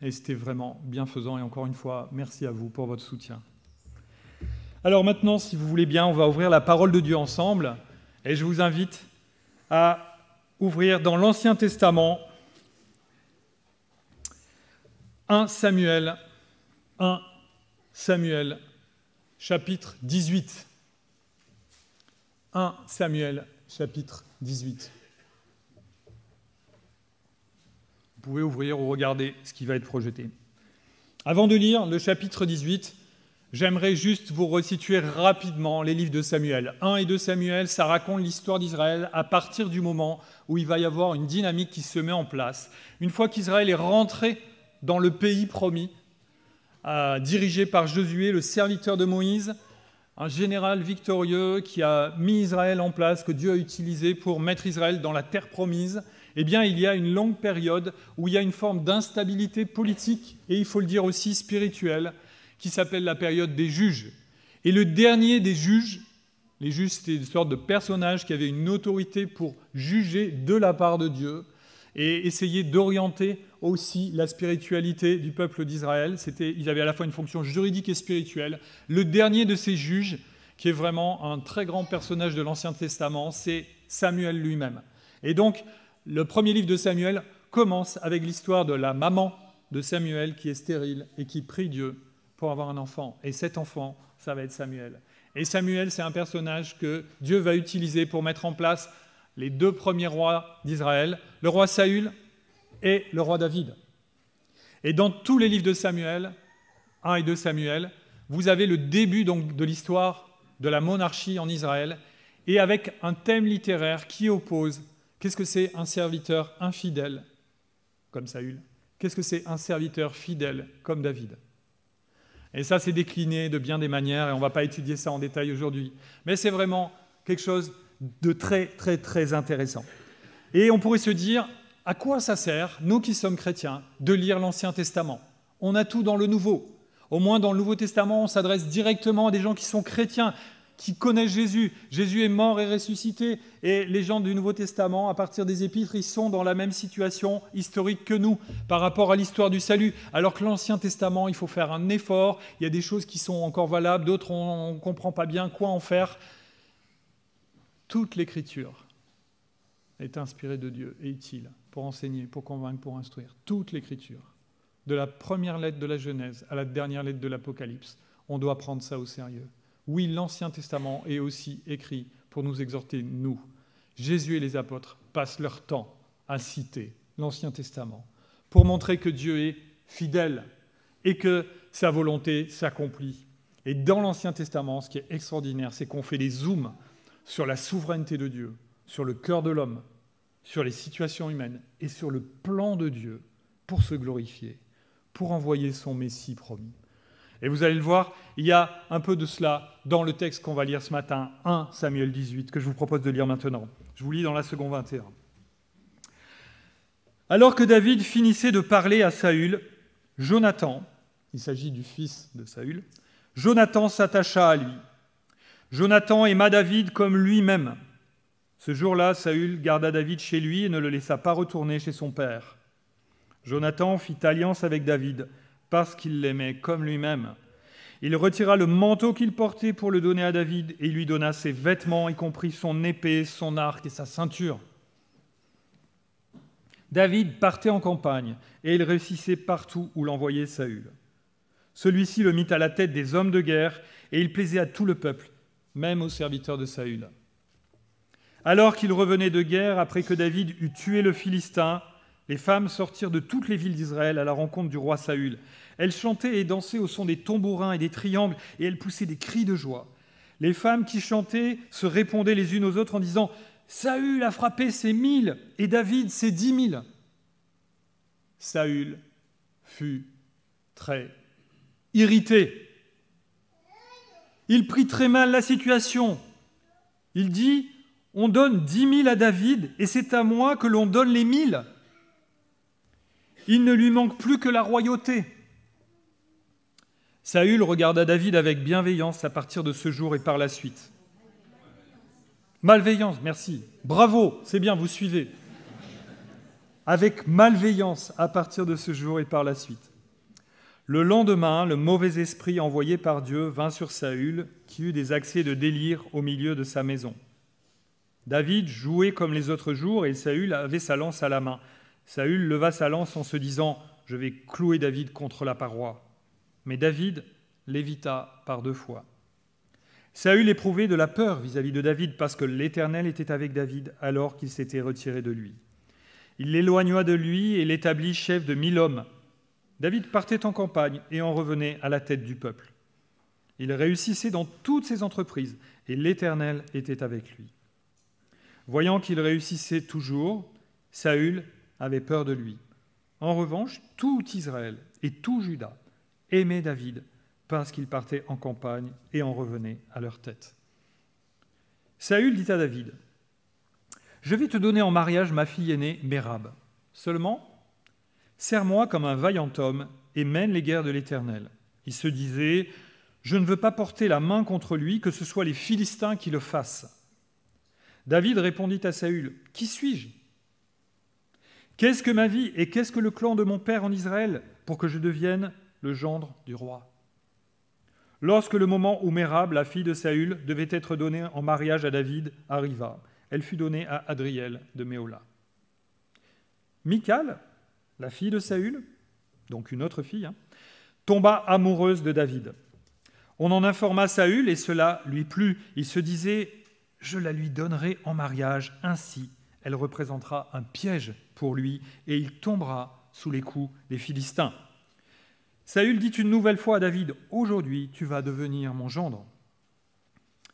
Et c'était vraiment bienfaisant. Et encore une fois, merci à vous pour votre soutien. Alors maintenant, si vous voulez bien, on va ouvrir la parole de Dieu ensemble. Et je vous invite à ouvrir dans l'Ancien Testament 1 Samuel, chapitre 18. 1 Samuel, chapitre 18. Vous pouvez ouvrir ou regarder ce qui va être projeté. Avant de lire le chapitre 18, j'aimerais juste vous resituer rapidement les livres de Samuel. 1 et 2 Samuel, ça raconte l'histoire d'Israël à partir du moment où il va y avoir une dynamique qui se met en place. Une fois qu'Israël est rentré dans le pays promis, dirigé par Josué, le serviteur de Moïse, un général victorieux qui a mis Israël en place, que Dieu a utilisé pour mettre Israël dans la terre promise, eh bien, il y a une longue période où il y a une forme d'instabilité politique et, il faut le dire aussi, spirituelle, qui s'appelle la période des juges. Et le dernier des juges, les juges, c'était une sorte de personnages qui avaient une autorité pour juger de la part de Dieu et essayer d'orienter aussi la spiritualité du peuple d'Israël. Ils avaient à la fois une fonction juridique et spirituelle. Le dernier de ces juges, qui est vraiment un très grand personnage de l'Ancien Testament, c'est Samuel lui-même. Et donc, le premier livre de Samuel commence avec l'histoire de la maman de Samuel qui est stérile et qui prie Dieu pour avoir un enfant. Et cet enfant, ça va être Samuel. Et Samuel, c'est un personnage que Dieu va utiliser pour mettre en place les 2 premiers rois d'Israël, le roi Saül et le roi David. Et dans tous les livres de Samuel, 1 et 2 Samuel, vous avez le début donc de l'histoire de la monarchie en Israël, et avec un thème littéraire qui oppose qu'est-ce que c'est un serviteur infidèle comme Saül, qu'est-ce que c'est un serviteur fidèle comme David. Et ça, c'est décliné de bien des manières, et on ne va pas étudier ça en détail aujourd'hui. Mais c'est vraiment quelque chose de très, très, très intéressant. Et on pourrait se dire, à quoi ça sert, nous qui sommes chrétiens, de lire l'Ancien Testament? On a tout dans le Nouveau. Au moins, dans le Nouveau Testament, on s'adresse directement à des gens qui sont chrétiens, qui connaissent Jésus. Jésus est mort et ressuscité. Et les gens du Nouveau Testament, à partir des Épîtres, ils sont dans la même situation historique que nous par rapport à l'histoire du salut. Alors que l'Ancien Testament, il faut faire un effort. Il y a des choses qui sont encore valables, d'autres, on ne comprend pas bien quoi en faire. Toute l'Écriture est inspirée de Dieu et utile pour enseigner, pour convaincre, pour instruire. Toute l'Écriture. De la première lettre de la Genèse à la dernière lettre de l'Apocalypse. On doit prendre ça au sérieux. Oui, l'Ancien Testament est aussi écrit pour nous exhorter, nous. Jésus et les apôtres passent leur temps à citer l'Ancien Testament pour montrer que Dieu est fidèle et que sa volonté s'accomplit. Et dans l'Ancien Testament, ce qui est extraordinaire, c'est qu'on fait des zooms sur la souveraineté de Dieu, sur le cœur de l'homme, sur les situations humaines et sur le plan de Dieu pour se glorifier, pour envoyer son Messie promis. Et vous allez le voir, il y a un peu de cela dans le texte qu'on va lire ce matin, 1 Samuel 18, que je vous propose de lire maintenant. Je vous lis dans la seconde 21. Alors que David finissait de parler à Saül, Jonathan, il s'agit du fils de Saül, Jonathan s'attacha à lui. Jonathan aima David comme lui-même. Ce jour-là, Saül garda David chez lui et ne le laissa pas retourner chez son père. Jonathan fit alliance avec David, parce qu'il l'aimait comme lui-même. Il retira le manteau qu'il portait pour le donner à David et lui donna ses vêtements, y compris son épée, son arc et sa ceinture. David partait en campagne et il réussissait partout où l'envoyait Saül. Celui-ci le mit à la tête des hommes de guerre et il plaisait à tout le peuple, même aux serviteurs de Saül. Alors qu'il revenait de guerre, après que David eut tué le Philistin, les femmes sortirent de toutes les villes d'Israël à la rencontre du roi Saül. Elles chantaient et dansaient au son des tambourins et des triangles, et elles poussaient des cris de joie. Les femmes qui chantaient se répondaient les unes aux autres en disant « Saül a frappé ses 1000 et David ses 10 000 ». Saül fut très irrité. Il prit très mal la situation. Il dit « On donne 10 000 à David et c'est à moi que l'on donne les 1000 ». Il ne lui manque plus que la royauté. Saül regarda David avec bienveillance à partir de ce jour et par la suite. Malveillance, merci. Bravo, c'est bien, vous suivez. avec malveillance à partir de ce jour et par la suite. Le lendemain, le mauvais esprit envoyé par Dieu vint sur Saül, qui eut des accès de délire au milieu de sa maison. David jouait comme les autres jours et Saül avait sa lance à la main. Saül leva sa lance en se disant « Je vais clouer David contre la paroi ». Mais David l'évita par 2 fois. Saül éprouvait de la peur vis-à-vis de David parce que l'Éternel était avec David alors qu'il s'était retiré de lui. Il l'éloigna de lui et l'établit chef de 1000 hommes. David partait en campagne et en revenait à la tête du peuple. Il réussissait dans toutes ses entreprises et l'Éternel était avec lui. Voyant qu'il réussissait toujours, Saül avait peur de lui. En revanche, tout Israël et tout Juda aimaient David parce qu'il partait en campagne et en revenait à leur tête. Saül dit à David « Je vais te donner en mariage ma fille aînée, Mérab. Seulement, sers-moi comme un vaillant homme et mène les guerres de l'Éternel. » Il se disait « Je ne veux pas porter la main contre lui, que ce soit les Philistins qui le fassent. » David répondit à Saül « Qui suis-je ? Qu'est-ce que ma vie et qu'est-ce que le clan de mon père en Israël pour que je devienne le gendre du roi ?» Lorsque le moment où Mérab, la fille de Saül, devait être donnée en mariage à David, arriva, elle fut donnée à Adriel de Méhola. Michal, la fille de Saül, donc une autre fille, tomba amoureuse de David. On en informa Saül et cela lui plut. Il se disait « Je la lui donnerai en mariage, ainsi elle représentera un piège pour lui et il tombera sous les coups des Philistins. » Saül dit une nouvelle fois à David « Aujourd'hui, tu vas devenir mon gendre. »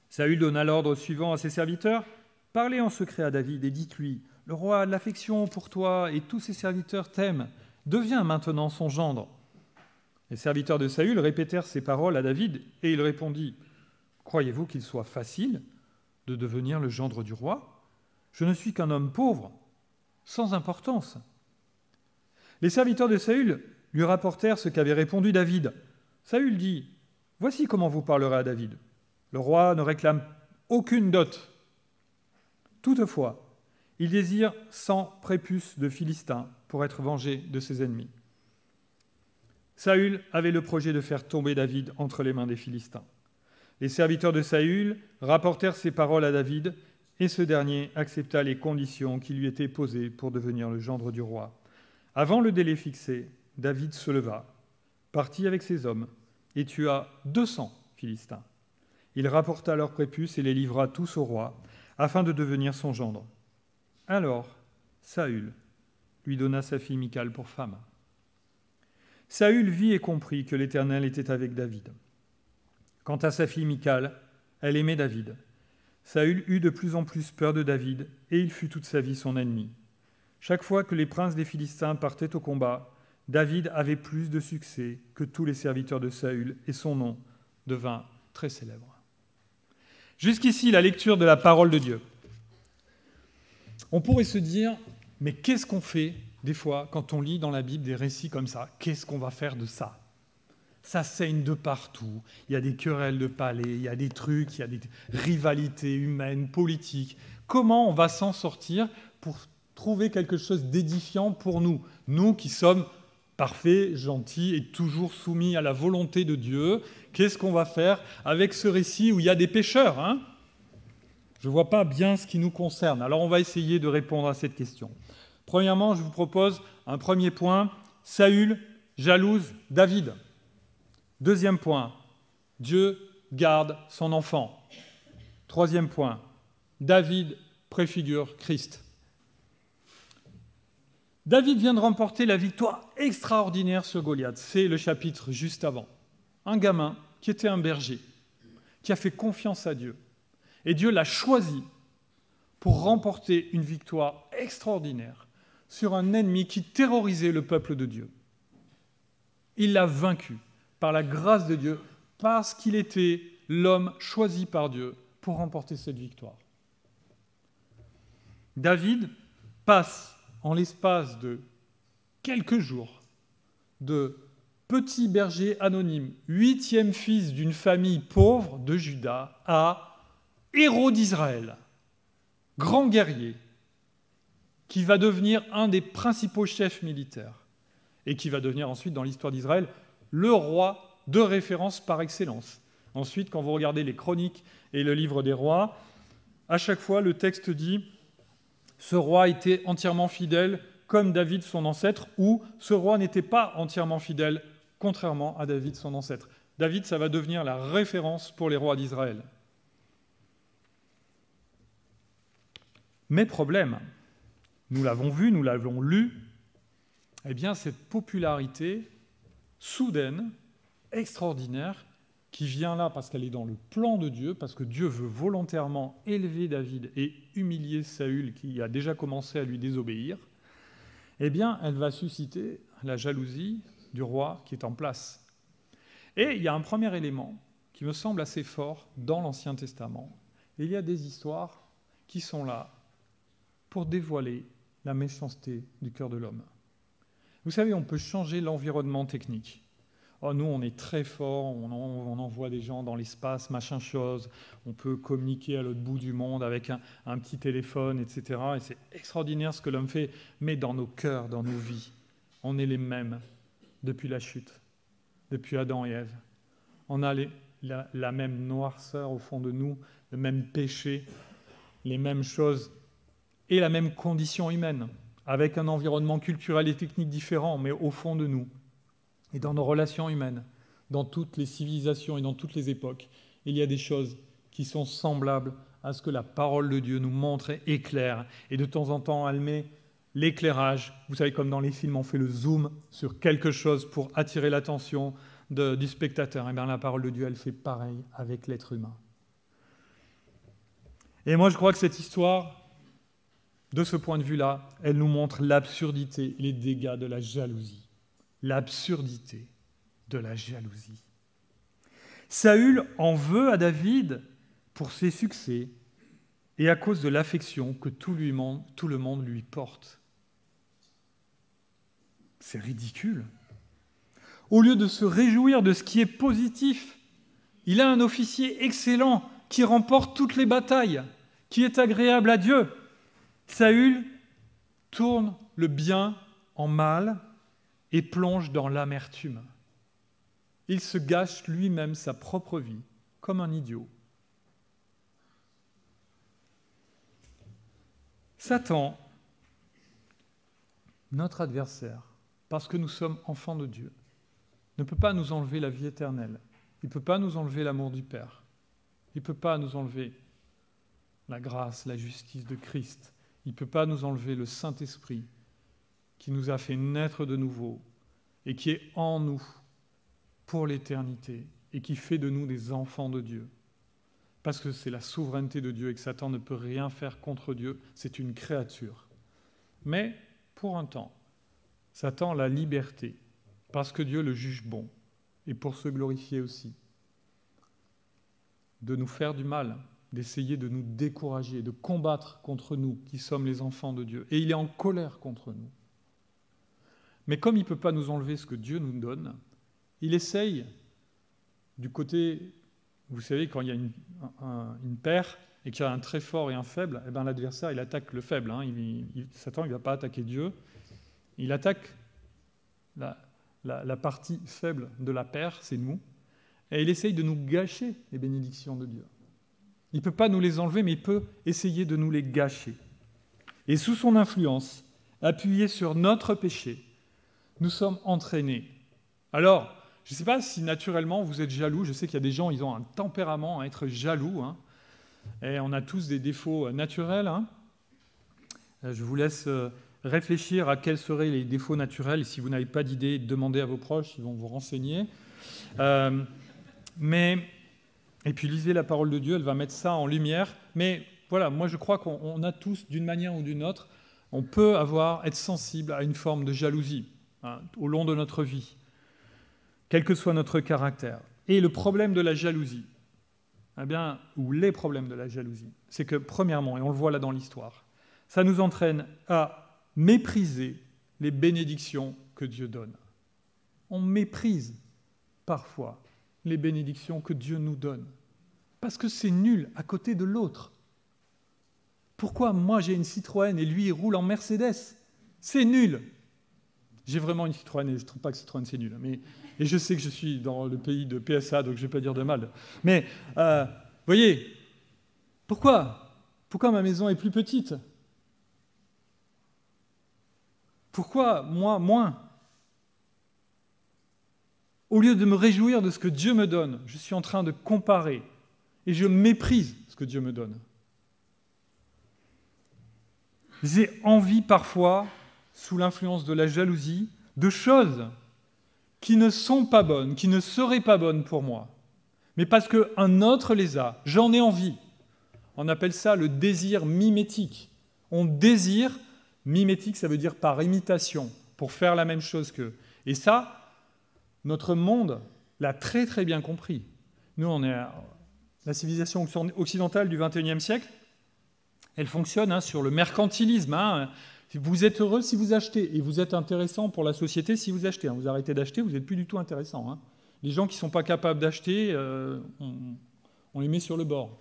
Saül donna l'ordre suivant à ses serviteurs « Parlez en secret à David et dites-lui « Le roi a de l'affection pour toi et tous ses serviteurs t'aiment. Deviens maintenant son gendre. » Les serviteurs de Saül répétèrent ces paroles à David et il répondit « Croyez-vous qu'il soit facile de devenir le gendre du roi ? Je ne suis qu'un homme pauvre, sans importance. » Les serviteurs de Saül lui rapportèrent ce qu'avait répondu David. Saül dit « Voici comment vous parlerez à David. Le roi ne réclame aucune dot. Toutefois, il désire 100 prépuces de Philistins pour être vengé de ses ennemis. » Saül avait le projet de faire tomber David entre les mains des Philistins. Les serviteurs de Saül rapportèrent ces paroles à David et ce dernier accepta les conditions qui lui étaient posées pour devenir le gendre du roi. Avant le délai fixé, David se leva, partit avec ses hommes et tua 200 Philistins. Il rapporta leurs prépuces et les livra tous au roi, afin de devenir son gendre. Alors, Saül lui donna sa fille Michal pour femme. Saül vit et comprit que l'Éternel était avec David. Quant à sa fille Michal, elle aimait David. Saül eut de plus en plus peur de David et il fut toute sa vie son ennemi. Chaque fois que les princes des Philistins partaient au combat, David avait plus de succès que tous les serviteurs de Saül et son nom devint très célèbre. Jusqu'ici, la lecture de la parole de Dieu. On pourrait se dire, mais qu'est-ce qu'on fait des fois quand on lit dans la Bible des récits comme ça ? Qu'est-ce qu'on va faire de ça ? Ça saigne de partout, il y a des querelles de palais, il y a des trucs, il y a des rivalités humaines, politiques. Comment on va s'en sortir pour trouver quelque chose d'édifiant pour nous ? Nous qui sommes parfaits, gentils et toujours soumis à la volonté de Dieu, qu'est-ce qu'on va faire avec ce récit où il y a des pécheurs, hein ? Je ne vois pas bien ce qui nous concerne. Alors on va essayer de répondre à cette question. Premièrement, je vous propose un premier point, Saül jalouse David. Deuxième point, Dieu garde son enfant. Troisième point, David préfigure Christ. David vient de remporter la victoire extraordinaire sur Goliath. C'est le chapitre juste avant. Un gamin qui était un berger, qui a fait confiance à Dieu. Et Dieu l'a choisi pour remporter une victoire extraordinaire sur un ennemi qui terrorisait le peuple de Dieu. Il l'a vaincu par la grâce de Dieu, parce qu'il était l'homme choisi par Dieu pour remporter cette victoire. David passe en l'espace de quelques jours de petit berger anonyme, 8e fils d'une famille pauvre de Juda, à héros d'Israël, grand guerrier, qui va devenir un des principaux chefs militaires et qui va devenir ensuite, dans l'histoire d'Israël, le roi de référence par excellence. Ensuite, quand vous regardez les chroniques et le livre des rois, à chaque fois, le texte dit « ce roi était entièrement fidèle comme David son ancêtre » ou « ce roi n'était pas entièrement fidèle contrairement à David son ancêtre ». David, ça va devenir la référence pour les rois d'Israël. Mais problème, nous l'avons vu, nous l'avons lu, eh bien cette popularité soudaine, extraordinaire, qui vient là parce qu'elle est dans le plan de Dieu, parce que Dieu veut volontairement élever David et humilier Saül, qui a déjà commencé à lui désobéir, eh bien elle va susciter la jalousie du roi qui est en place. Et il y a un premier élément qui me semble assez fort dans l'Ancien Testament. Il y a des histoires qui sont là pour dévoiler la méchanceté du cœur de l'homme. Vous savez, on peut changer l'environnement technique. Oh, nous, on est très fort, on envoie des gens dans l'espace, machin chose, on peut communiquer à l'autre bout du monde avec un petit téléphone, etc. Et c'est extraordinaire ce que l'homme fait. Mais dans nos cœurs, dans nos vies, on est les mêmes depuis la chute, depuis Adam et Ève. On a la même noirceur au fond de nous, le même péché, les mêmes choses et la même condition humaine, avec un environnement culturel et technique différent, mais au fond de nous. Et dans nos relations humaines, dans toutes les civilisations et dans toutes les époques, il y a des choses qui sont semblables à ce que la parole de Dieu nous montre et éclaire. Et de temps en temps, elle met l'éclairage. Vous savez, comme dans les films, on fait le zoom sur quelque chose pour attirer l'attention du spectateur. Et bien la parole de Dieu, elle fait pareil avec l'être humain. Et moi, je crois que cette histoire, de ce point de vue-là, elle nous montre l'absurdité, les dégâts de la jalousie. L'absurdité de la jalousie. Saül en veut à David pour ses succès et à cause de l'affection que tout le monde lui porte. C'est ridicule. Au lieu de se réjouir de ce qui est positif, il a un officier excellent qui remporte toutes les batailles, qui est agréable à Dieu. Saül tourne le bien en mal et plonge dans l'amertume. Il se gâche lui-même sa propre vie, comme un idiot. Satan, notre adversaire, parce que nous sommes enfants de Dieu, ne peut pas nous enlever la vie éternelle. Il ne peut pas nous enlever l'amour du Père. Il ne peut pas nous enlever la grâce, la justice de Christ. Il ne peut pas nous enlever le Saint-Esprit qui nous a fait naître de nouveau et qui est en nous pour l'éternité et qui fait de nous des enfants de Dieu. Parce que c'est la souveraineté de Dieu et que Satan ne peut rien faire contre Dieu, c'est une créature. Mais pour un temps, Satan a la liberté, parce que Dieu le juge bon, et pour se glorifier aussi, de nous faire du mal, d'essayer de nous décourager, de combattre contre nous qui sommes les enfants de Dieu. Et il est en colère contre nous. Mais comme il ne peut pas nous enlever ce que Dieu nous donne, il essaye du côté, vous savez, quand il y a une paire et qu'il y a un très fort et un faible, eh ben l'adversaire, il attaque le faible. Satan, il ne va pas attaquer Dieu. Il attaque la partie faible de la paire, c'est nous, et il essaye de nous gâcher les bénédictions de Dieu. Il ne peut pas nous les enlever, mais il peut essayer de nous les gâcher. Et sous son influence, appuyée sur notre péché, nous sommes entraînés. Alors, je ne sais pas si naturellement vous êtes jaloux. Je sais qu'il y a des gens, ils ont un tempérament à être jaloux. Et on a tous des défauts naturels. Je vous laisse réfléchir à quels seraient les défauts naturels. Et si vous n'avez pas d'idée, demandez à vos proches, ils vont vous renseigner. Et puis lisez la parole de Dieu, elle va mettre ça en lumière. Mais voilà, moi je crois qu'on a tous, d'une manière ou d'une autre, on peut être sensible à une forme de jalousie au long de notre vie, quel que soit notre caractère. Et le problème de la jalousie, ou les problèmes de la jalousie, c'est que premièrement, et on le voit là dans l'histoire, ça nous entraîne à mépriser les bénédictions que Dieu donne. On méprise parfois les bénédictions que Dieu nous donne, parce que c'est nul à côté de l'autre. Pourquoi moi j'ai une Citroën et lui il roule en Mercedes? C'est nul. J'ai vraiment une Citroën et je ne trouve pas que Citroën c'est nul. Et je sais que je suis dans le pays de PSA, donc je ne vais pas dire de mal. Mais, vous voyez, pourquoi ma maison est plus petite? Pourquoi moi moins? Au lieu de me réjouir de ce que Dieu me donne, je suis en train de comparer et je méprise ce que Dieu me donne. J'ai envie parfois, sous l'influence de la jalousie, de choses qui ne sont pas bonnes, qui ne seraient pas bonnes pour moi. Mais parce qu'un autre les a, j'en ai envie. On appelle ça le désir mimétique. On désire, mimétique ça veut dire par imitation, pour faire la même chose qu'eux. Et ça, notre monde l'a très très bien compris. Nous, on est la civilisation occidentale du XXIe siècle, elle fonctionne sur le mercantilisme. Vous êtes heureux si vous achetez, et vous êtes intéressant pour la société si vous achetez. Vous arrêtez d'acheter, vous n'êtes plus du tout intéressant. Les gens qui ne sont pas capables d'acheter, on les met sur le bord.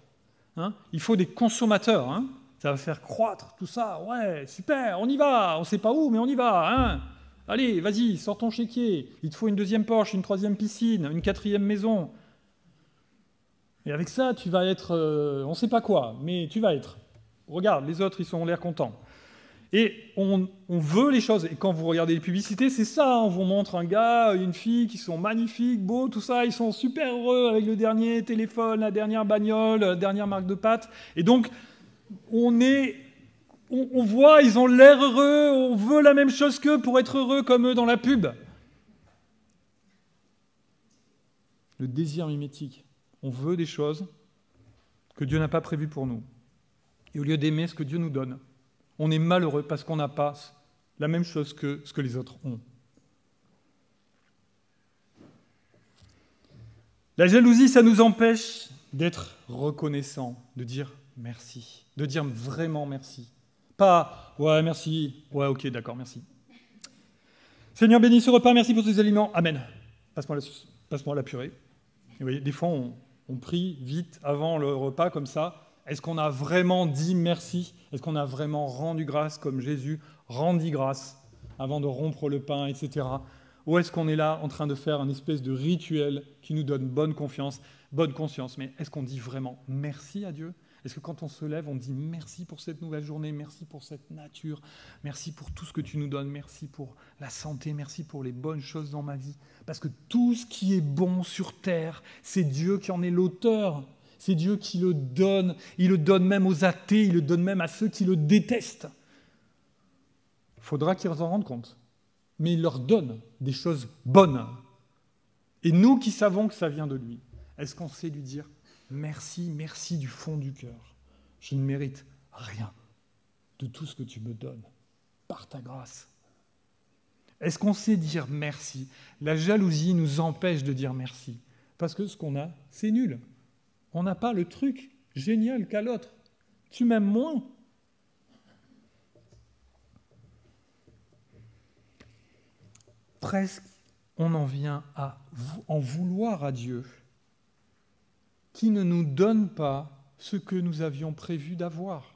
Il faut des consommateurs. Ça va faire croître tout ça. Ouais, super, on y va. On ne sait pas où, mais on y va. Allez, vas-y, sors ton chéquier. Il te faut une deuxième Porsche, une troisième piscine, une quatrième maison. Et avec ça, tu vas être... on ne sait pas quoi, mais tu vas être. Regarde, les autres, ils ont l'air contents. Et on veut les choses. Et quand vous regardez les publicités, c'est ça. On vous montre un gars, une fille qui sont magnifiques, beaux, tout ça. Ils sont super heureux avec le dernier téléphone, la dernière bagnole, la dernière marque de pâtes. Et donc, on voit, ils ont l'air heureux. On veut la même chose qu'eux pour être heureux comme eux dans la pub. Le désir mimétique. On veut des choses que Dieu n'a pas prévues pour nous. Et au lieu d'aimer ce que Dieu nous donne, on est malheureux parce qu'on n'a pas la même chose que ce que les autres ont. La jalousie, ça nous empêche d'être reconnaissants, de dire merci, de dire vraiment merci. Pas « ouais, merci, ouais, ok, d'accord, merci ». Seigneur, bénis ce repas, merci pour ces aliments. Amen. Passe-moi la purée. Et vous voyez, des fois, on prie vite avant le repas comme ça. Est-ce qu'on a vraiment dit merci? Est-ce qu'on a vraiment rendu grâce comme Jésus rendit grâce avant de rompre le pain, etc. Ou est-ce qu'on est là en train de faire un espèce de rituel qui nous donne bonne conscience? Mais est-ce qu'on dit vraiment merci à Dieu? Est-ce que quand on se lève, on dit merci pour cette nouvelle journée, merci pour cette nature, merci pour tout ce que tu nous donnes, merci pour la santé, merci pour les bonnes choses dans ma vie? Parce que tout ce qui est bon sur terre, c'est Dieu qui en est l'auteur. C'est Dieu qui le donne. Il le donne même aux athées, il le donne même à ceux qui le détestent. Il faudra qu'ils s'en rendent compte. Mais il leur donne des choses bonnes. Et nous qui savons que ça vient de lui, est-ce qu'on sait lui dire merci, merci du fond du cœur? Je ne mérite rien de tout ce que tu me donnes par ta grâce. Est-ce qu'on sait dire merci? La jalousie nous empêche de dire merci. Parce que ce qu'on a, c'est nul. On n'a pas le truc génial qu'a l'autre. Tu m'aimes moins. Presque, on en vient à en vouloir à Dieu, qui ne nous donne pas ce que nous avions prévu d'avoir.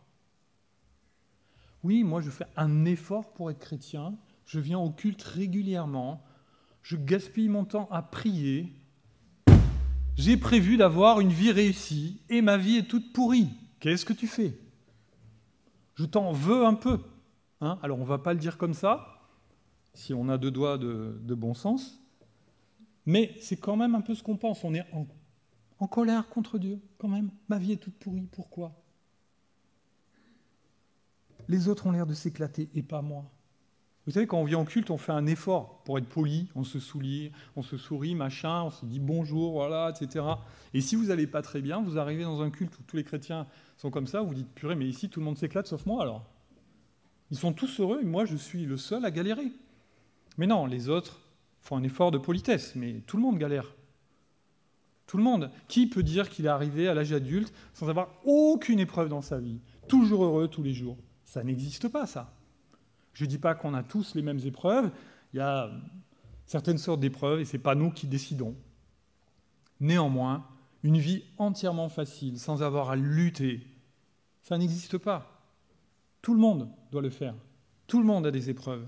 Oui, moi je fais un effort pour être chrétien, je viens au culte régulièrement, je gaspille mon temps à prier. J'ai prévu d'avoir une vie réussie et ma vie est toute pourrie. Qu'est-ce que tu fais? Je t'en veux un peu. Alors on ne va pas le dire comme ça, si on a deux doigts de bon sens, mais c'est quand même un peu ce qu'on pense. On est en colère contre Dieu, quand même. Ma vie est toute pourrie, pourquoi? Les autres ont l'air de s'éclater et pas moi. Vous savez, quand on vient au culte, on fait un effort pour être poli, on se sourit, machin, on se dit bonjour, voilà, etc. Et si vous n'allez pas très bien, vous arrivez dans un culte où tous les chrétiens sont comme ça, vous dites, purée, mais ici tout le monde s'éclate sauf moi alors. Ils sont tous heureux et moi je suis le seul à galérer. Mais non, les autres font un effort de politesse, mais tout le monde galère. Tout le monde. Qui peut dire qu'il est arrivé à l'âge adulte sans avoir aucune épreuve dans sa vie? Toujours heureux tous les jours. Ça n'existe pas, ça. Je ne dis pas qu'on a tous les mêmes épreuves, il y a certaines sortes d'épreuves et ce n'est pas nous qui décidons. Néanmoins, une vie entièrement facile, sans avoir à lutter, ça n'existe pas. Tout le monde doit le faire. Tout le monde a des épreuves.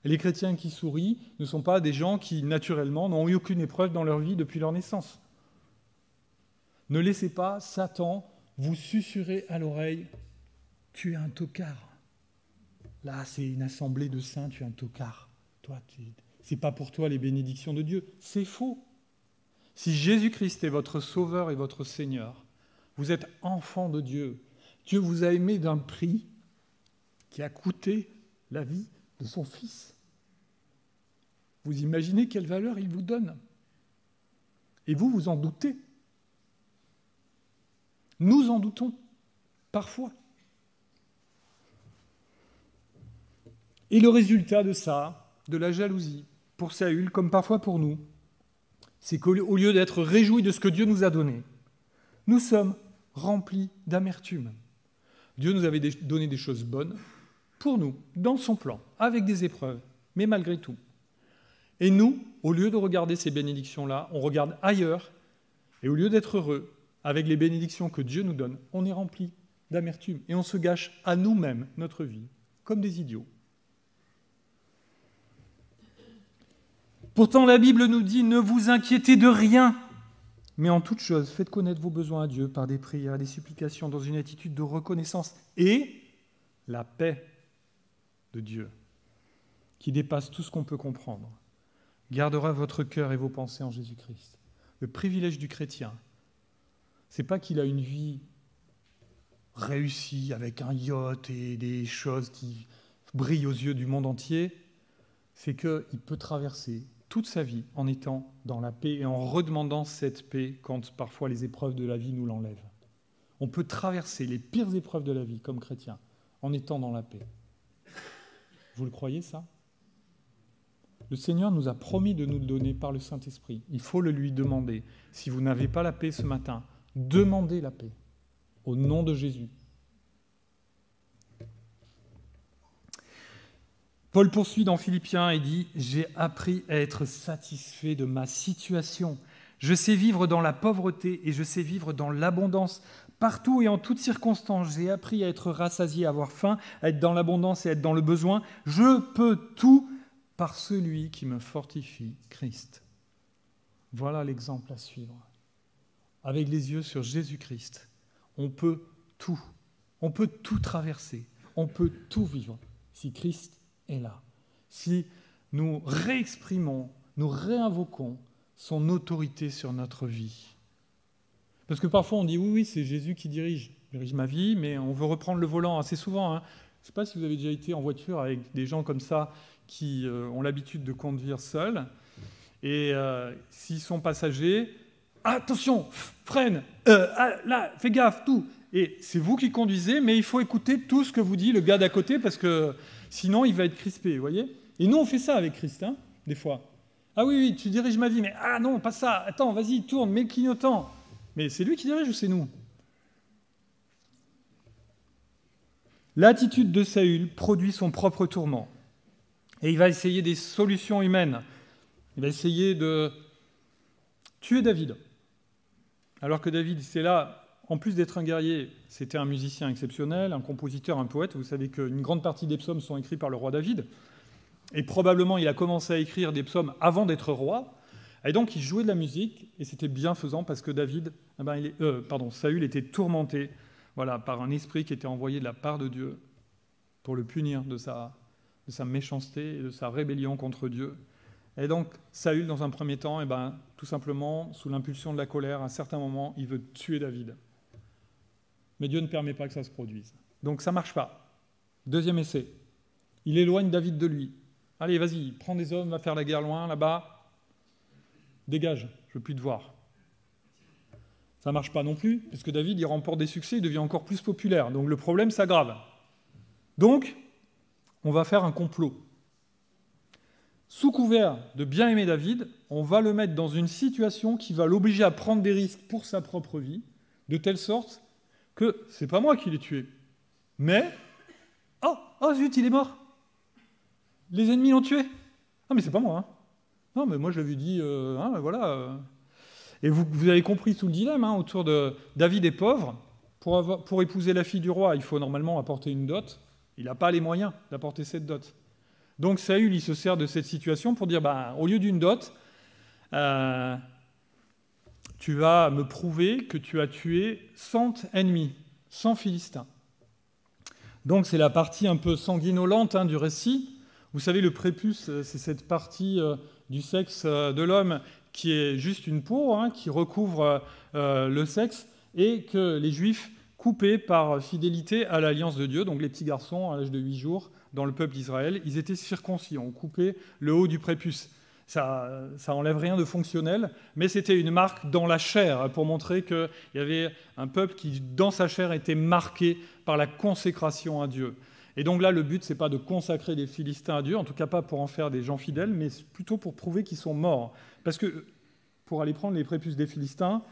Et les chrétiens qui sourient ne sont pas des gens qui, naturellement, n'ont eu aucune épreuve dans leur vie depuis leur naissance. Ne laissez pas Satan vous susurrer à l'oreille « Tu es un tocard. Là, c'est une assemblée de saints, tu es un tocard. Toi, c'est pas pour toi les bénédictions de Dieu. » C'est faux. Si Jésus-Christ est votre Sauveur et votre Seigneur, vous êtes enfant de Dieu. Dieu vous a aimé d'un prix qui a coûté la vie de son Fils. Vous imaginez quelle valeur il vous donne. Et vous, vous en doutez. Nous en doutons, parfois. Et le résultat de ça, de la jalousie, pour Saül, comme parfois pour nous, c'est qu'au lieu d'être réjouis de ce que Dieu nous a donné, nous sommes remplis d'amertume. Dieu nous avait donné des choses bonnes pour nous, dans son plan, avec des épreuves, mais malgré tout. Et nous, au lieu de regarder ces bénédictions-là, on regarde ailleurs, et au lieu d'être heureux avec les bénédictions que Dieu nous donne, on est rempli d'amertume, et on se gâche à nous-mêmes notre vie, comme des idiots. Pourtant, la Bible nous dit « Ne vous inquiétez de rien ». Mais en toute chose, faites connaître vos besoins à Dieu par des prières, des supplications, dans une attitude de reconnaissance. Et la paix de Dieu, qui dépasse tout ce qu'on peut comprendre, gardera votre cœur et vos pensées en Jésus-Christ. Le privilège du chrétien, ce n'est pas qu'il a une vie réussie avec un yacht et des choses qui brillent aux yeux du monde entier, c'est qu'il peut traverser toute sa vie en étant dans la paix et en redemandant cette paix quand parfois les épreuves de la vie nous l'enlèvent. On peut traverser les pires épreuves de la vie comme chrétien en étant dans la paix. Vous le croyez, ça ? Le Seigneur nous a promis de nous le donner par le Saint-Esprit. Il faut le lui demander. Si vous n'avez pas la paix ce matin, demandez la paix au nom de Jésus. Paul poursuit dans Philippiens et dit « J'ai appris à être satisfait de ma situation. Je sais vivre dans la pauvreté et je sais vivre dans l'abondance. Partout et en toutes circonstances, j'ai appris à être rassasié, à avoir faim, à être dans l'abondance et à être dans le besoin. Je peux tout par celui qui me fortifie, Christ. » Voilà l'exemple à suivre. Avec les yeux sur Jésus-Christ, on peut tout. On peut tout traverser. On peut tout vivre si Christ est là. Si nous réexprimons, nous réinvoquons son autorité sur notre vie. Parce que parfois on dit oui, c'est Jésus qui dirige ma vie, mais on veut reprendre le volant assez souvent. Je ne sais pas si vous avez déjà été en voiture avec des gens comme ça qui ont l'habitude de conduire seuls. Et s'ils sont passagers, attention, freine, là, fais gaffe, tout. Et c'est vous qui conduisez, mais il faut écouter tout ce que vous dit le gars d'à côté parce que sinon il va être crispé, vous voyez ? Et nous on fait ça avec Christ, des fois. Ah oui, tu diriges ma vie, mais ah non, pas ça, attends, vas-y, tourne, mets le clignotant. Mais c'est lui qui dirige ou c'est nous ? L'attitude de Saül produit son propre tourment. Et il va essayer des solutions humaines. Il va essayer de tuer David. Alors que David, c'est là, en plus d'être un guerrier, c'était un musicien exceptionnel, un compositeur, un poète. Vous savez qu'une grande partie des psaumes sont écrits par le roi David. Et probablement, il a commencé à écrire des psaumes avant d'être roi. Et donc, il jouait de la musique, et c'était bienfaisant parce que Saül était tourmenté par un esprit qui était envoyé de la part de Dieu pour le punir de sa méchanceté et de sa rébellion contre Dieu. Et donc, Saül, dans un premier temps, tout simplement, sous l'impulsion de la colère, à un certain moment, il veut tuer David. Mais Dieu ne permet pas que ça se produise. Donc, ça ne marche pas. Deuxième essai. Il éloigne David de lui. Allez, vas-y, prends des hommes, va faire la guerre loin, là-bas. Dégage, je ne veux plus te voir. Ça ne marche pas non plus, parce que David, il remporte des succès, il devient encore plus populaire. Donc, le problème s'aggrave. Donc, on va faire un complot. Sous couvert de bien aimer David, on va le mettre dans une situation qui va l'obliger à prendre des risques pour sa propre vie, de telle sorte que c'est pas moi qui l'ai tué. Mais, oh zut, il est mort. Les ennemis l'ont tué. Ah mais c'est pas moi. Non mais moi je l'avais dit, voilà. Et vous avez compris tout le dilemme autour de David est pauvre. Pour épouser la fille du roi, il faut normalement apporter une dot. Il n'a pas les moyens d'apporter cette dot. Donc Saül, il se sert de cette situation pour dire, au lieu d'une dot, tu vas me prouver que tu as tué 100 ennemis, 100 Philistins. Donc c'est la partie un peu sanguinolente du récit. Vous savez, le prépuce, c'est cette partie du sexe de l'homme qui est juste une peau, qui recouvre le sexe, et que les Juifs coupaient par fidélité à l'alliance de Dieu. Donc les petits garçons, à l'âge de 8 jours, dans le peuple d'Israël, ils étaient circoncis. On coupait le haut du prépuce. Ça enlève rien de fonctionnel, mais c'était une marque dans la chair pour montrer qu'il y avait un peuple qui, dans sa chair, était marqué par la consécration à Dieu. Et donc là, le but, c'est pas de consacrer des Philistins à Dieu, en tout cas pas pour en faire des gens fidèles, mais plutôt pour prouver qu'ils sont morts. Parce que pour aller prendre les prépuces des Philistins,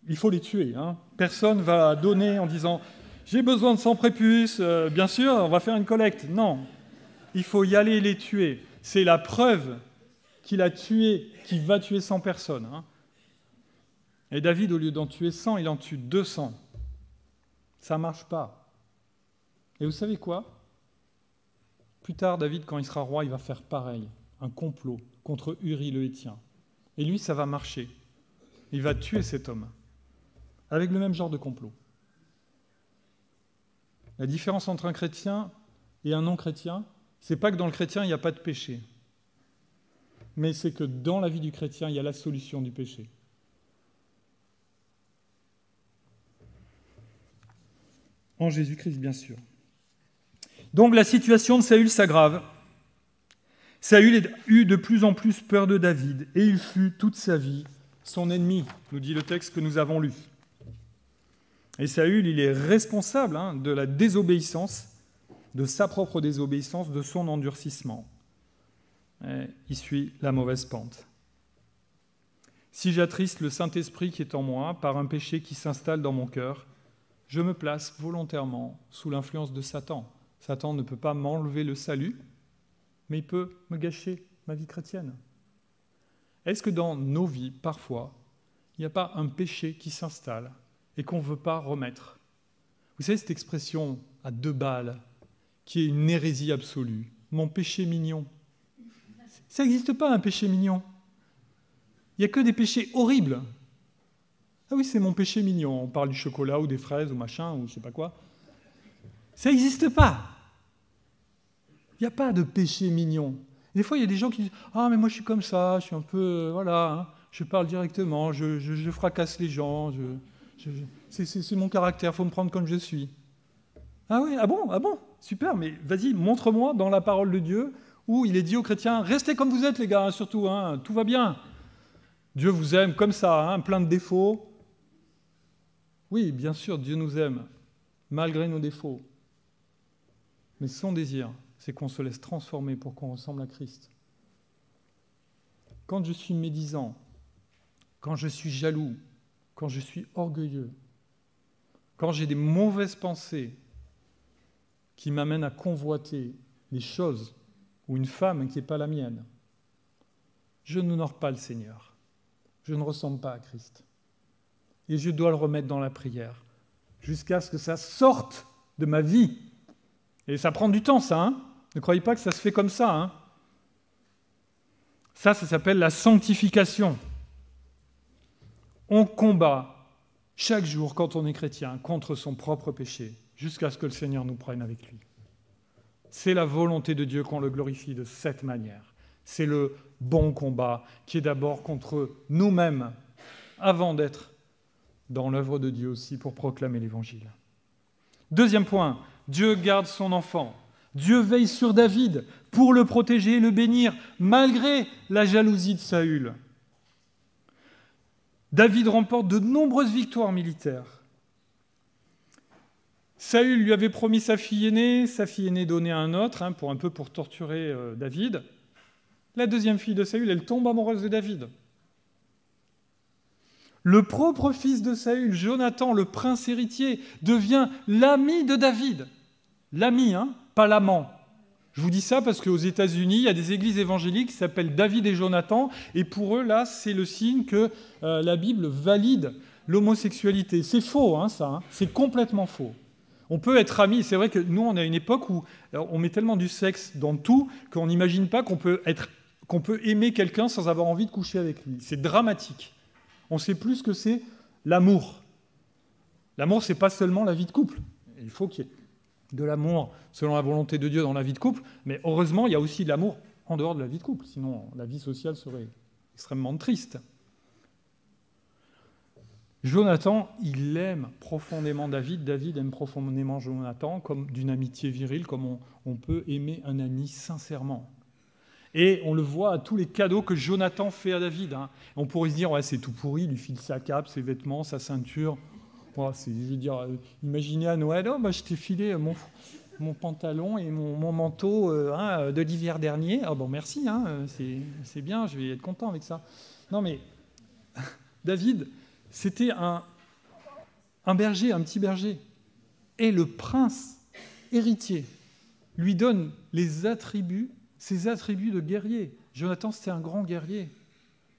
il faut les tuer. Personne va donner en disant « j'ai besoin de 100 prépuces, bien sûr, on va faire une collecte ». Non, il faut y aller et les tuer. C'est la preuve qu'il a tué, qu'il va tuer 100 personnes. Et David, au lieu d'en tuer 100, il en tue 200. Ça ne marche pas. Et vous savez quoi ? Plus tard, David, quand il sera roi, il va faire pareil. Un complot contre Uri le Héthien. Et lui, ça va marcher. Il va tuer cet homme. Avec le même genre de complot. La différence entre un chrétien et un non-chrétien, c'est pas que dans le chrétien, il n'y a pas de péché. Mais c'est que dans la vie du chrétien, il y a la solution du péché. En Jésus-Christ, bien sûr. Donc la situation de Saül s'aggrave. Saül eut de plus en plus peur de David, et il fut toute sa vie son ennemi, nous dit le texte que nous avons lu. Et Saül, il est responsable de la désobéissance, de sa propre désobéissance, de son endurcissement. Et il suit la mauvaise pente. Si j'attriste le Saint-Esprit qui est en moi par un péché qui s'installe dans mon cœur, je me place volontairement sous l'influence de Satan. Satan ne peut pas m'enlever le salut, mais il peut me gâcher ma vie chrétienne. Est-ce que dans nos vies, parfois, il n'y a pas un péché qui s'installe et qu'on ne veut pas remettre ? Vous savez cette expression à 2 balles, qui est une hérésie absolue, mon péché mignon. Ça n'existe pas un péché mignon. Il n'y a que des péchés horribles. Ah oui, c'est mon péché mignon. On parle du chocolat ou des fraises ou machin ou je ne sais pas quoi. Ça n'existe pas. Il n'y a pas de péché mignon. Des fois, il y a des gens qui disent « Ah, mais moi, je suis comme ça, je suis un peu... Voilà, je parle directement, je fracasse les gens, c'est mon caractère, il faut me prendre comme je suis. » Ah oui, ah bon, super, mais vas-y, montre-moi dans la parole de Dieu où il est dit aux chrétiens « Restez comme vous êtes, les gars, surtout, tout va bien. Dieu vous aime comme ça, plein de défauts. » Oui, bien sûr, Dieu nous aime, malgré nos défauts. Mais son désir, c'est qu'on se laisse transformer pour qu'on ressemble à Christ. Quand je suis médisant, quand je suis jaloux, quand je suis orgueilleux, quand j'ai des mauvaises pensées qui m'amènent à convoiter les choses ou une femme qui n'est pas la mienne, je n'honore pas le Seigneur. Je ne ressemble pas à Christ. Et je dois le remettre dans la prière jusqu'à ce que ça sorte de ma vie. Et ça prend du temps, ça. Ne croyez pas que ça se fait comme ça. Ça s'appelle la sanctification. On combat chaque jour, quand on est chrétien, contre son propre péché, jusqu'à ce que le Seigneur nous prenne avec lui. C'est la volonté de Dieu qu'on le glorifie de cette manière. C'est le bon combat qui est d'abord contre nous-mêmes, avant d'être dans l'œuvre de Dieu aussi pour proclamer l'Évangile. Deuxième point, Dieu garde son enfant. Dieu veille sur David pour le protéger et le bénir, malgré la jalousie de Saül. David remporte de nombreuses victoires militaires. Saül lui avait promis sa fille aînée donnée à un autre, pour torturer David. La deuxième fille de Saül, elle tombe amoureuse de David. Le propre fils de Saül, Jonathan, le prince héritier, devient l'ami de David. L'ami, pas l'amant. Je vous dis ça parce qu'aux États-Unis, il y a des églises évangéliques qui s'appellent David et Jonathan, et pour eux, là, c'est le signe que la Bible valide l'homosexualité. C'est faux, ça. C'est complètement faux. On peut être amis. C'est vrai que nous, on a une époque où on met tellement du sexe dans tout qu'on n'imagine pas qu'on peut aimer quelqu'un sans avoir envie de coucher avec lui. C'est dramatique. On sait plus ce que c'est l'amour. L'amour, c'est pas seulement la vie de couple. Il faut qu'il y ait de l'amour selon la volonté de Dieu dans la vie de couple, mais heureusement, il y a aussi de l'amour en dehors de la vie de couple. Sinon, la vie sociale serait extrêmement triste. Jonathan, il aime profondément David. David aime profondément Jonathan, comme d'une amitié virile, comme on peut aimer un ami sincèrement. Et on le voit à tous les cadeaux que Jonathan fait à David. On pourrait se dire, ouais, c'est tout pourri, il lui file sa cape, ses vêtements, sa ceinture. Ouais, je veux dire, imaginez à Noël, oh, bah, je t'ai filé mon pantalon et mon manteau de l'hiver dernier. Ah bon, merci, c'est bien, je vais être content avec ça. Non mais, David, c'était un berger, un petit berger. Et le prince héritier lui donne ses attributs de guerrier. Jonathan, c'était un grand guerrier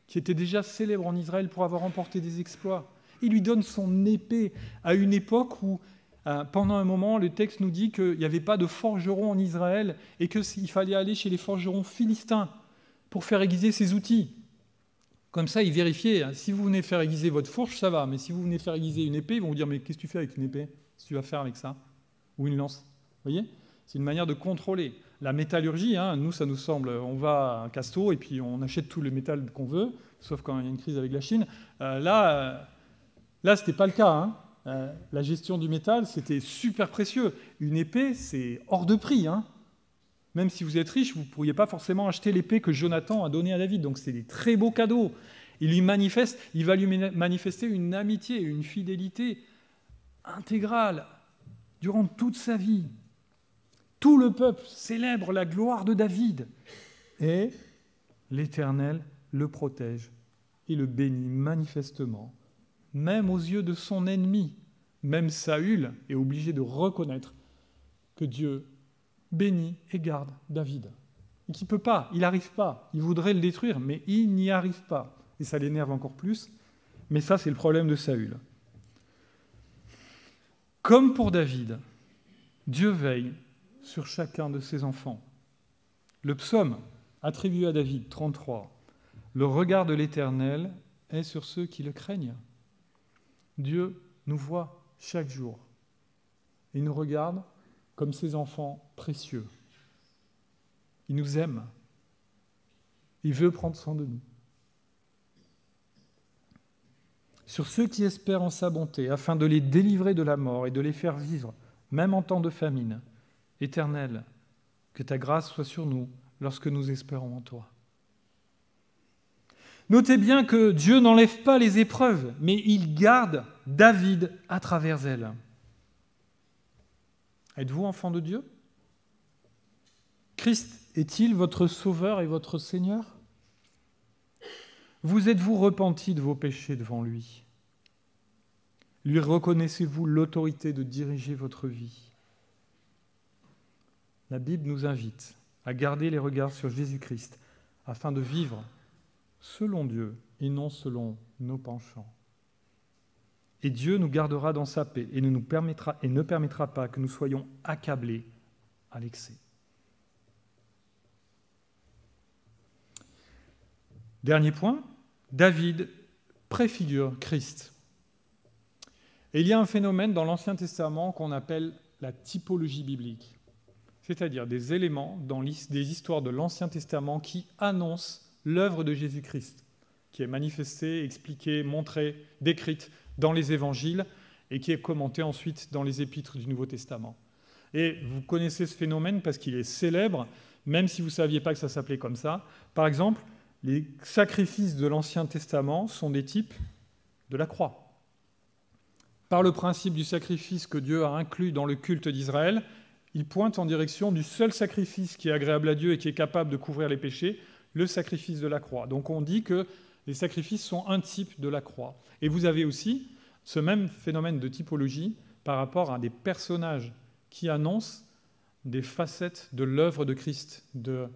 qui était déjà célèbre en Israël pour avoir remporté des exploits. Il lui donne son épée à une époque où, pendant un moment, le texte nous dit qu'il n'y avait pas de forgerons en Israël et qu'il fallait aller chez les forgerons philistins pour faire aiguiser ses outils. Comme ça, ils vérifiaient. Si vous venez faire aiguiser votre fourche, ça va. Mais si vous venez faire aiguiser une épée, ils vont vous dire « Mais qu'est-ce que tu fais avec une épée ? Qu'est-ce que tu vas faire avec ça ?» Ou une lance. Vous voyez ? C'est une manière de contrôler. La métallurgie, nous, ça nous semble, on va à un casto et puis on achète tout le métal qu'on veut, sauf quand il y a une crise avec la Chine. Là, ce n'était pas le cas. La gestion du métal, c'était super précieux. Une épée, c'est hors de prix. Même si vous êtes riche, vous ne pourriez pas forcément acheter l'épée que Jonathan a donnée à David. Donc c'est des très beaux cadeaux. Il va lui manifester une amitié, une fidélité intégrale durant toute sa vie. Tout le peuple célèbre la gloire de David. Et l'Éternel le protège et le bénit manifestement, même aux yeux de son ennemi. Même Saül est obligé de reconnaître que Dieu bénit et garde David. Et qu'il ne peut pas, il n'arrive pas. Il voudrait le détruire, mais il n'y arrive pas. Et ça l'énerve encore plus. Mais ça, c'est le problème de Saül. Comme pour David, Dieu veille sur chacun de ses enfants. Le psaume attribué à David, 33, « Le regard de l'Éternel est sur ceux qui le craignent. » Dieu nous voit chaque jour et nous regarde comme ses enfants précieux. Il nous aime. Il veut prendre soin de nous. Sur ceux qui espèrent en sa bonté, afin de les délivrer de la mort et de les faire vivre, même en temps de famine. Éternel, que ta grâce soit sur nous lorsque nous espérons en toi. Notez bien que Dieu n'enlève pas les épreuves, mais il garde David à travers elles. Êtes-vous enfant de Dieu ? Christ est-il votre Sauveur et votre Seigneur ? Vous êtes-vous repenti de vos péchés devant lui ? Lui reconnaissez-vous l'autorité de diriger votre vie ? La Bible nous invite à garder les regards sur Jésus-Christ afin de vivre selon Dieu et non selon nos penchants. Et Dieu nous gardera dans sa paix et ne permettra pas que nous soyons accablés à l'excès. Dernier point, David préfigure Christ. Et il y a un phénomène dans l'Ancien Testament qu'on appelle la typologie biblique, c'est-à-dire des éléments dans des histoires de l'Ancien Testament qui annoncent l'œuvre de Jésus-Christ, qui est manifestée, expliquée, montrée, décrite dans les évangiles et qui est commentée ensuite dans les épîtres du Nouveau Testament. Et vous connaissez ce phénomène parce qu'il est célèbre, même si vous ne saviez pas que ça s'appelait comme ça. Par exemple, les sacrifices de l'Ancien Testament sont des types de la croix. Par le principe du sacrifice que Dieu a inclus dans le culte d'Israël, il pointe en direction du seul sacrifice qui est agréable à Dieu et qui est capable de couvrir les péchés, le sacrifice de la croix. Donc on dit que les sacrifices sont un type de la croix. Et vous avez aussi ce même phénomène de typologie par rapport à des personnages qui annoncent des facettes de l'œuvre de Christ, de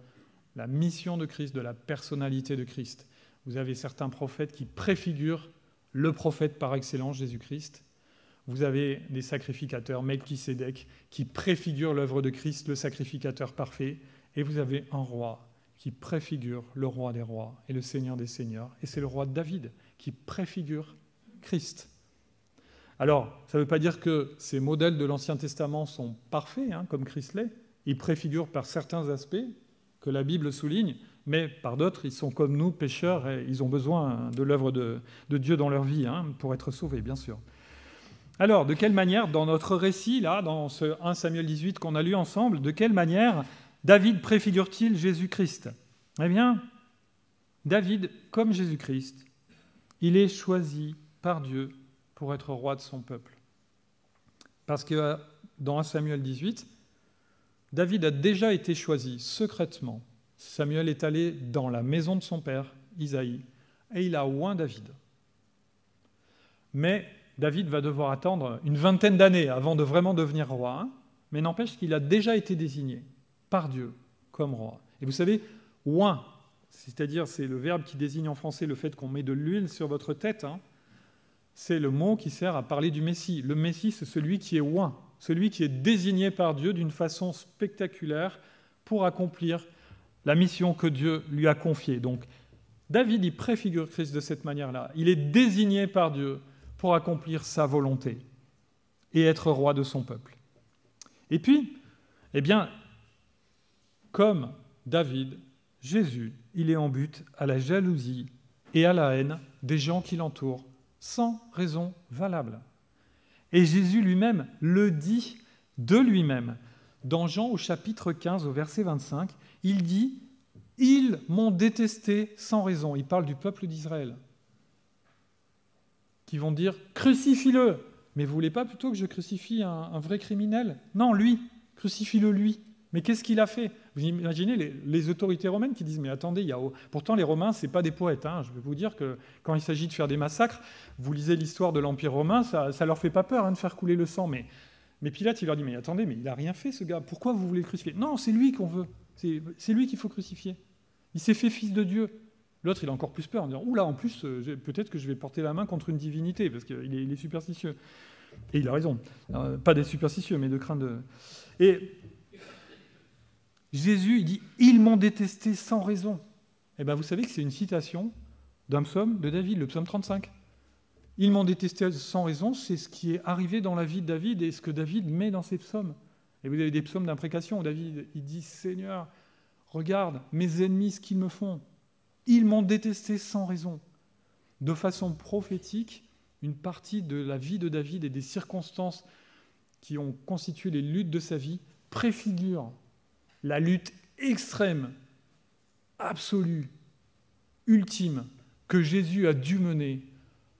la mission de Christ, de la personnalité de Christ. Vous avez certains prophètes qui préfigurent le prophète par excellence, Jésus-Christ. vous avez des sacrificateurs, Melchisédek, qui préfigure l'œuvre de Christ, le sacrificateur parfait, et vous avez un roi qui préfigure le roi des rois et le seigneur des seigneurs, et c'est le roi David qui préfigure Christ. Alors, ça ne veut pas dire que ces modèles de l'Ancien Testament sont parfaits, comme Christ l'est. Ils préfigurent par certains aspects que la Bible souligne, mais par d'autres, ils sont comme nous, pécheurs, et ils ont besoin de l'œuvre de Dieu dans leur vie pour être sauvés, bien sûr. Alors, de quelle manière, dans notre récit, là, dans ce 1 Samuel 18 qu'on a lu ensemble, de quelle manière David préfigure-t-il Jésus-Christ ? Eh bien, David, comme Jésus-Christ, il est choisi par Dieu pour être roi de son peuple. Parce que dans 1 Samuel 18, David a déjà été choisi secrètement. Samuel est allé dans la maison de son père, Isaïe, et il a oint David. Mais David va devoir attendre une vingtaine d'années avant de vraiment devenir roi, mais n'empêche qu'il a déjà été désigné par Dieu comme roi. Et vous savez, oint, c'est-à-dire c'est le verbe qui désigne en français le fait qu'on met de l'huile sur votre tête, c'est le mot qui sert à parler du Messie. Le Messie, c'est celui qui est oint, celui qui est désigné par Dieu d'une façon spectaculaire pour accomplir la mission que Dieu lui a confiée. Donc, David, il préfigure Christ de cette manière-là. Il est désigné par Dieu pour accomplir sa volonté et être roi de son peuple. Et puis, eh bien, comme David, Jésus, il est en but à la jalousie et à la haine des gens qui l'entourent, sans raison valable. Et Jésus lui-même le dit de lui-même. Dans Jean au chapitre 15, au verset 25, il dit « Ils m'ont détesté sans raison ». Il parle du peuple d'Israël, qui vont dire « Crucifie-le ». Mais vous ne voulez pas plutôt que je crucifie un vrai criminel ? Non, lui, crucifie-le lui. Mais qu'est-ce qu'il a fait ? Vous imaginez les autorités romaines qui disent « Mais attendez, pourtant les Romains, ce n'est pas des poètes. Je vais vous dire que quand il s'agit de faire des massacres, vous lisez l'histoire de l'Empire romain, ça ne leur fait pas peur de faire couler le sang. Mais Pilate, il leur dit « Mais attendez, mais il n'a rien fait ce gars. Pourquoi vous voulez le crucifier ?» Non, c'est lui qu'on veut. C'est lui qu'il faut crucifier. Il s'est fait fils de Dieu. L'autre, il a encore plus peur en disant « Oula, en plus, peut-être que je vais porter la main contre une divinité, parce qu'il est superstitieux. » Et il a raison. Pas des superstitieux, mais de crainte de... Et Jésus, il dit « Ils m'ont détesté sans raison ». Eh bien, vous savez que c'est une citation d'un psaume de David, le psaume 35. « Ils m'ont détesté sans raison », c'est ce qui est arrivé dans la vie de David et ce que David met dans ses psaumes. Et vous avez des psaumes d'imprécation où David, il dit « Seigneur, regarde mes ennemis ce qu'ils me font. Ils m'ont détesté sans raison ». De façon prophétique, une partie de la vie de David et des circonstances qui ont constitué les luttes de sa vie préfigurent la lutte extrême, absolue, ultime, que Jésus a dû mener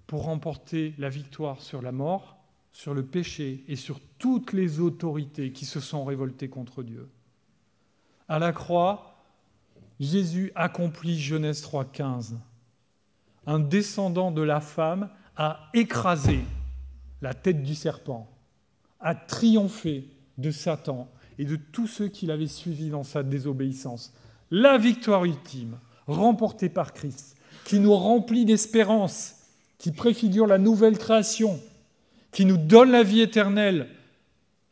pour remporter la victoire sur la mort, sur le péché et sur toutes les autorités qui se sont révoltées contre Dieu. À la croix, Jésus accomplit Genèse 3,15. Un descendant de la femme a écrasé la tête du serpent, a triomphé de Satan et de tous ceux qui l'avaient suivi dans sa désobéissance. La victoire ultime, remportée par Christ, qui nous remplit d'espérance, qui préfigure la nouvelle création, qui nous donne la vie éternelle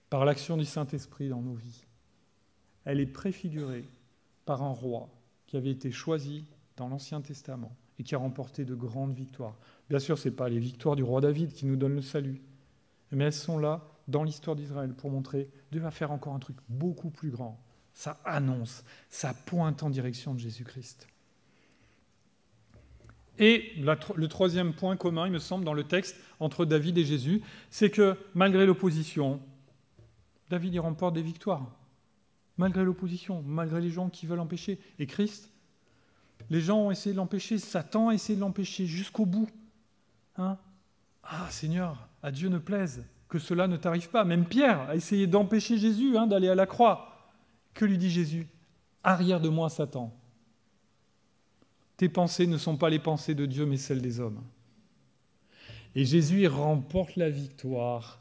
par l'action du Saint-Esprit dans nos vies. Elle est préfigurée par un roi qui avait été choisi dans l'Ancien Testament et qui a remporté de grandes victoires. Bien sûr, ce n'est pas les victoires du roi David qui nous donnent le salut, mais elles sont là dans l'histoire d'Israël pour montrer Dieu va faire encore un truc beaucoup plus grand. Ça annonce, ça pointe en direction de Jésus-Christ. Et le troisième point commun, il me semble, dans le texte entre David et Jésus, c'est que malgré l'opposition, David y remporte des victoires. Malgré l'opposition, malgré les gens qui veulent l'empêcher. Et Christ, les gens ont essayé de l'empêcher, Satan a essayé de l'empêcher jusqu'au bout. Ah Seigneur, à Dieu ne plaise que cela ne t'arrive pas. Même Pierre a essayé d'empêcher Jésus d'aller à la croix. Que lui dit Jésus ? Arrière de moi, Satan. Tes pensées ne sont pas les pensées de Dieu, mais celles des hommes. Et Jésus remporte la victoire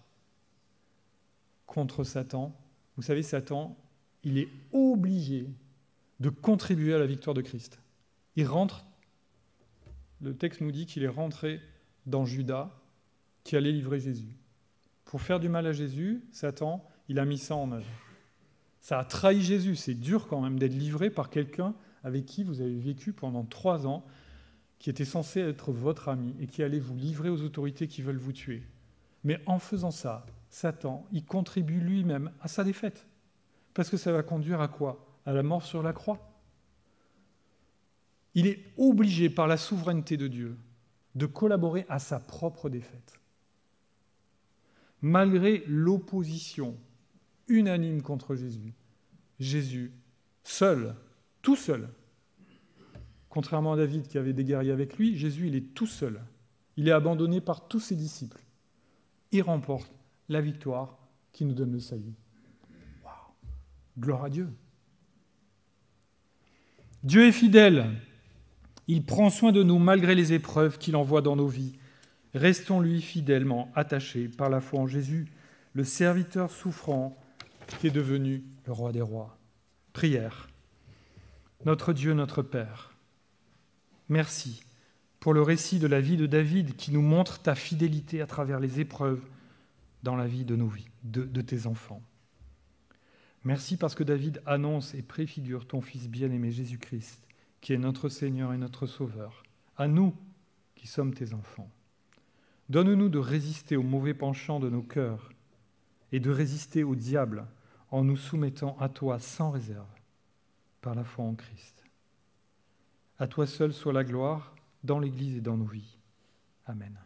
contre Satan. Vous savez, Satan, il est obligé de contribuer à la victoire de Christ. Il rentre, le texte nous dit qu'il est rentré dans Judas, qui allait livrer Jésus. pour faire du mal à Jésus, Satan, il a mis ça en œuvre. Ça a trahi Jésus. C'est dur quand même d'être livré par quelqu'un avec qui vous avez vécu pendant 3 ans, qui était censé être votre ami et qui allait vous livrer aux autorités qui veulent vous tuer. Mais en faisant ça, Satan, il contribue lui-même à sa défaite. Parce que ça va conduire à quoi? À la mort sur la croix. Il est obligé par la souveraineté de Dieu de collaborer à sa propre défaite. Malgré l'opposition unanime contre Jésus, Jésus, seul, tout seul, contrairement à David qui avait des guerriers avec lui, Jésus, il est tout seul. Il est abandonné par tous ses disciples. Il remporte la victoire qui nous donne le salut. Waouh! Gloire à Dieu. Dieu est fidèle. Il prend soin de nous malgré les épreuves qu'il envoie dans nos vies. Restons-lui fidèlement attachés par la foi en Jésus, le serviteur souffrant qui est devenu le roi des rois. Prière. Notre Dieu, notre Père, merci pour le récit de la vie de David qui nous montre ta fidélité à travers les épreuves dans la vie de nos vies, de tes enfants. Merci parce que David annonce et préfigure ton Fils bien-aimé Jésus-Christ, qui est notre Seigneur et notre Sauveur, à nous qui sommes tes enfants. Donne-nous de résister aux mauvais penchants de nos cœurs et de résister au diable en nous soumettant à toi sans réserve par la foi en Christ. À toi seul soit la gloire dans l'Église et dans nos vies. Amen.